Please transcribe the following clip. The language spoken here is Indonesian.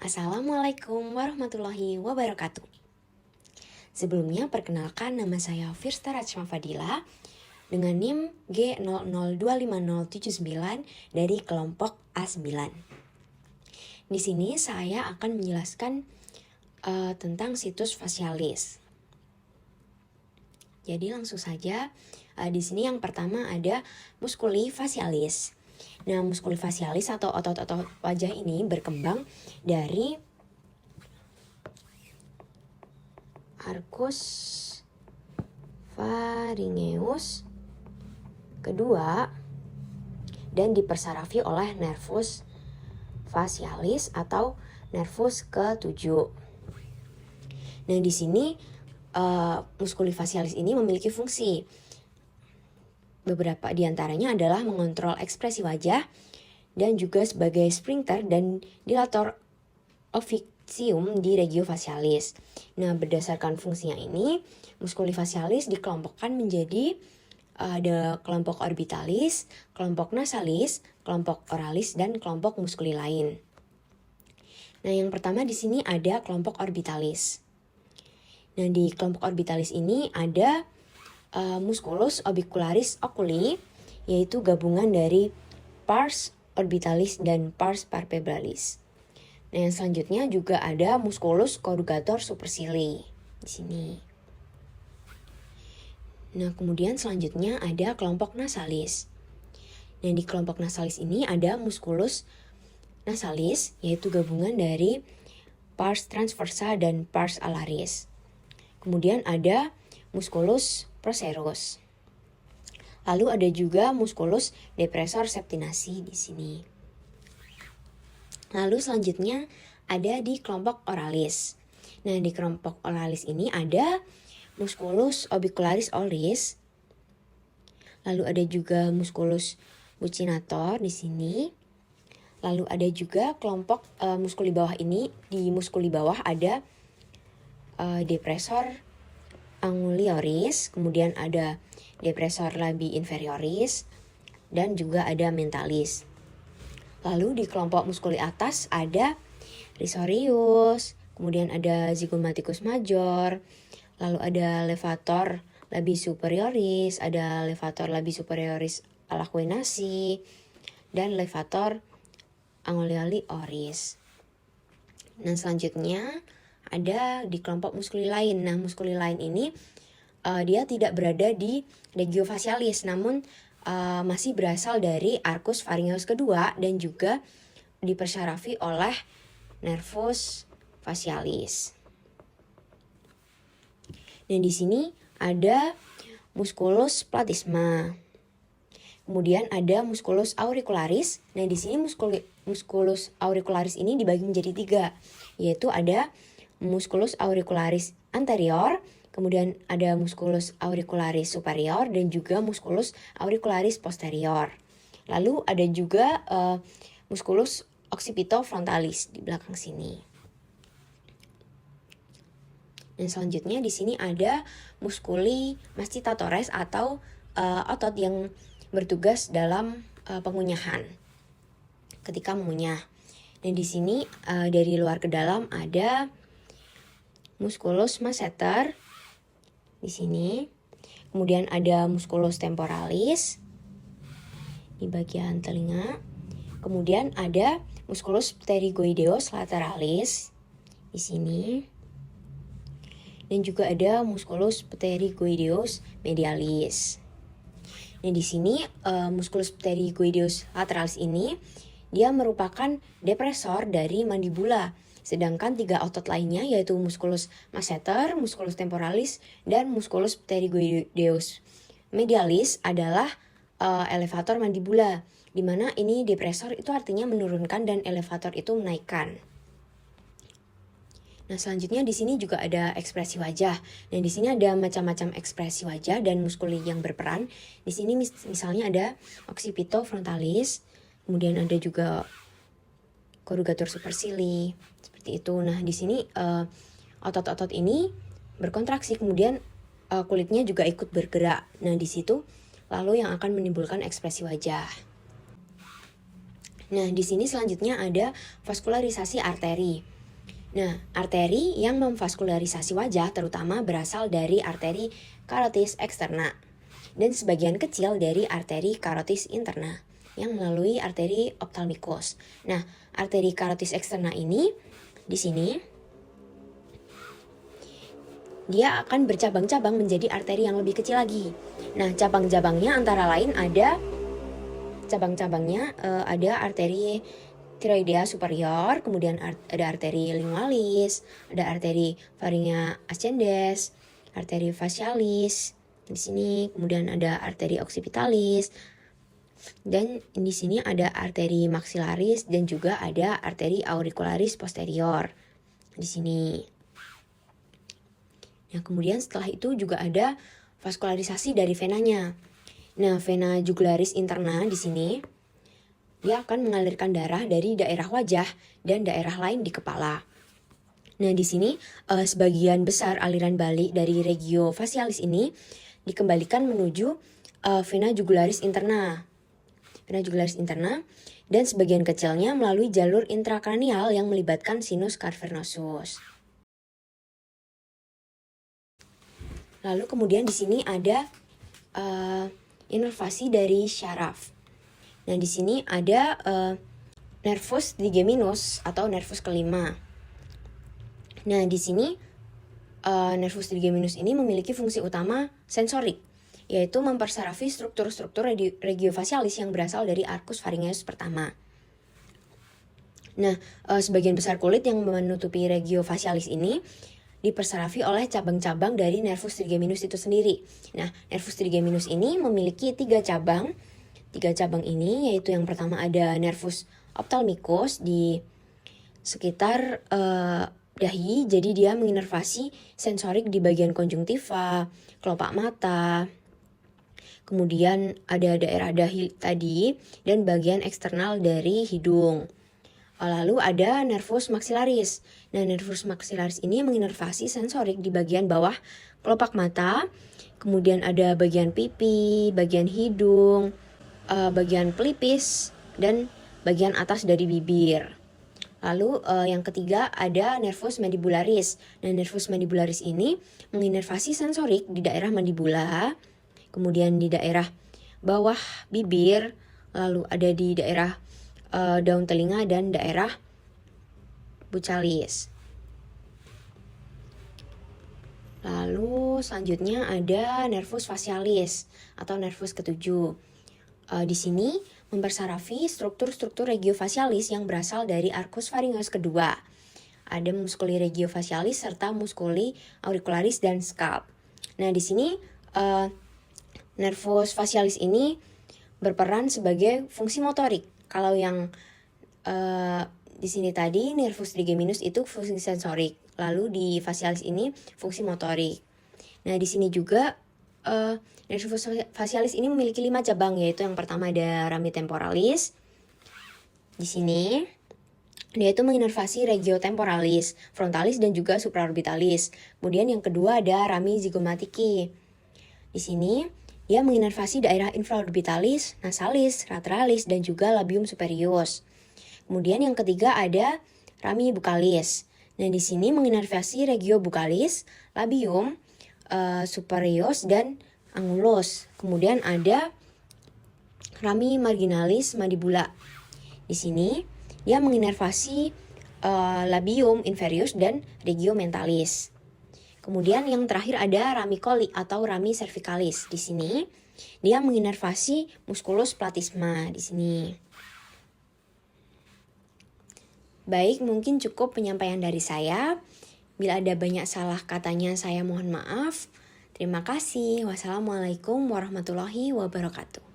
Assalamualaikum warahmatullahi wabarakatuh. Sebelumnya perkenalkan, nama saya Firsta Rachma Fadila dengan NIM G00250079 dari kelompok A9. Di sini saya akan menjelaskan tentang situs fasialis. Jadi langsung saja, di sini yang pertama ada musculi facialis. Nah, musculi facialis atau otot-otot wajah ini berkembang dari arcus pharyngeus kedua dan dipersarafi oleh nervus facialis atau nervus ke-7. Nah, di sini musculi facialis ini memiliki fungsi. Beberapa diantaranya adalah mengontrol ekspresi wajah dan juga sebagai sphincter dan dilator officium di regio facialis. Nah, berdasarkan fungsinya ini, musculi facialis dikelompokkan menjadi ada kelompok orbitalis, kelompok nasalis, kelompok oralis, dan kelompok muskuli lain. Nah, yang pertama di sini ada kelompok orbitalis. Nah, di kelompok orbitalis ini ada musculus orbicularis oculi, yaitu gabungan dari pars orbitalis dan pars palpebralis. Nah, yang selanjutnya juga ada musculus corrugator supercilii di sini. Nah, kemudian selanjutnya ada kelompok nasalis. Nah, di kelompok nasalis ini ada musculus nasalis, yaitu gabungan dari pars transversa dan pars alaris. Kemudian ada musculus procerus. Lalu ada juga musculus depressor septinasi di sini. Lalu selanjutnya ada di kelompok oralis. Nah, di kelompok oralis ini ada musculus orbicularis oris. Lalu ada juga musculus buccinator di sini. Lalu ada juga kelompok muskuli bawah ini. Di muskuli bawah ada depressor angulioris, kemudian ada depressor labii inferioris, dan juga ada mentalis. Lalu di kelompok muskuli atas ada risorius, kemudian ada zygomaticus major, lalu ada levator labii superioris, ada levator labii superioris alaquenasi, dan levator angulioli oris. Nah, selanjutnya ada di kelompok muskuli lain. Nah, muskuli lain ini dia tidak berada di regio facialis, namun masih berasal dari arcus pharyngeus kedua dan juga dipersarafi oleh nervus facialis. Nah, di sini ada musculus platysma. Kemudian ada musculus auricularis. Nah, di sini musculus auricularis ini dibagi menjadi 3, yaitu ada musculus auricularis anterior, kemudian ada musculus auricularis superior, dan juga musculus auricularis posterior. Lalu ada juga musculus occipitofrontalis di belakang sini. Dan selanjutnya di sini ada musculi mastitatores atau otot yang bertugas dalam pengunyahan ketika mengunyah. Dan di sini dari luar ke dalam ada musculus masseter di sini. Kemudian ada musculus temporalis di bagian telinga. Kemudian ada musculus pterygoideus lateralis di sini. Dan juga ada musculus pterygoideus medialis. Nah, di sini musculus pterygoideus lateralis ini dia merupakan depressor dari mandibula. Sedangkan 3 otot lainnya yaitu musculus masseter, musculus temporalis, dan musculus pterygoideus medialis adalah elevator mandibula, di mana ini depressor itu artinya menurunkan dan elevator itu menaikkan. Nah, selanjutnya di sini juga ada ekspresi wajah. Nah, di sini ada macam-macam ekspresi wajah dan muskuli yang berperan. Di sini misalnya ada occipitofrontalis, kemudian ada juga corrugator supercilii, seperti itu. Nah, di sini otot-otot ini berkontraksi, kemudian kulitnya juga ikut bergerak. Nah, di situ lalu yang akan menimbulkan ekspresi wajah. Nah, di sini selanjutnya ada vaskularisasi arteri. Nah, arteri yang memvaskularisasi wajah terutama berasal dari arteri karotis eksterna dan sebagian kecil dari arteri karotis interna yang melalui arteri ophthalmicus. Nah, arteri karotis eksterna ini di sini dia akan bercabang-cabang menjadi arteri yang lebih kecil lagi. Nah, cabang-cabangnya antara lain ada ada arteri tiroidea superior, kemudian ada arteri lingualis, ada arteri faringia ascendens, arteri facialis di sini, kemudian ada arteri occipitalis, dan di sini ada arteri maxillaris dan juga ada arteri auricularis posterior di sini. Nah, kemudian setelah itu juga ada vaskularisasi dari venanya. Nah, vena jugularis interna di sini dia akan mengalirkan darah dari daerah wajah dan daerah lain di kepala. Nah, di sini sebagian besar aliran balik dari regio facialis ini dikembalikan menuju vena jugularis interna. Vena jugularis interna dan sebagian kecilnya melalui jalur intrakranial yang melibatkan sinus cavernosus. Lalu kemudian di sini ada inervasi dari syaraf. Nah, di sini ada nervus trigeminus atau nervus kelima. Nah, di sini nervus trigeminus ini memiliki fungsi utama sensorik, yaitu mempersarafi struktur-struktur regiofacialis yang berasal dari arcus pharyngeus pertama. Nah, sebagian besar kulit yang menutupi regiofacialis ini dipersarafi oleh cabang-cabang dari nervus trigeminus itu sendiri. Nah, nervus trigeminus ini memiliki 3 cabang. 3 cabang ini yaitu yang pertama ada nervus ophthalmicus di sekitar dahi, jadi dia menginervasi sensorik di bagian konjungtiva, kelopak mata. Kemudian ada daerah dahi tadi dan bagian eksternal dari hidung. Lalu ada nervus maxillaris. Nah, nervus maxillaris ini menginervasi sensorik di bagian bawah kelopak mata. Kemudian ada bagian pipi, bagian hidung, bagian pelipis, dan bagian atas dari bibir. Lalu yang ketiga ada nervus mandibularis. Nah, nervus mandibularis ini menginervasi sensorik di daerah mandibula, kemudian di daerah bawah bibir, lalu ada di daerah daun telinga dan daerah buccalis. Lalu selanjutnya ada nervus facialis atau nervus ketujuh. Di sini mempersarafi struktur-struktur regiofacialis yang berasal dari arcus pharyngeus kedua. Ada musculi regiofacialis serta musculi auricularis dan scalp. Nah, di sini nervus facialis ini berperan sebagai fungsi motorik. Kalau yang di sini tadi nervus trigeminus itu fungsi sensorik, lalu di facialis ini fungsi motorik. Nah, di sini juga nervus facialis ini memiliki 5 cabang, yaitu yang pertama ada rami temporalis. Di sini dia itu menginervasi regio temporalis, frontalis dan juga supraorbitalis. Kemudian yang kedua ada rami zygomatiki. Di sini dia menginervasi daerah infraorbitalis, nasalis, lateralis dan juga labium superius. Kemudian yang ketiga ada rami buccalis. Nah, di sini menginervasi regio buccalis, labium, superius dan angulus. Kemudian ada rami marginalis mandibula. Di sini dia menginervasi labium inferius dan regio mentalis. Kemudian yang terakhir ada rami coli atau rami cervicalis. Di sini dia menginervasi musculus platysma di sini. Baik, mungkin cukup penyampaian dari saya. Bila ada banyak salah katanya, saya mohon maaf. Terima kasih. Wassalamualaikum warahmatullahi wabarakatuh.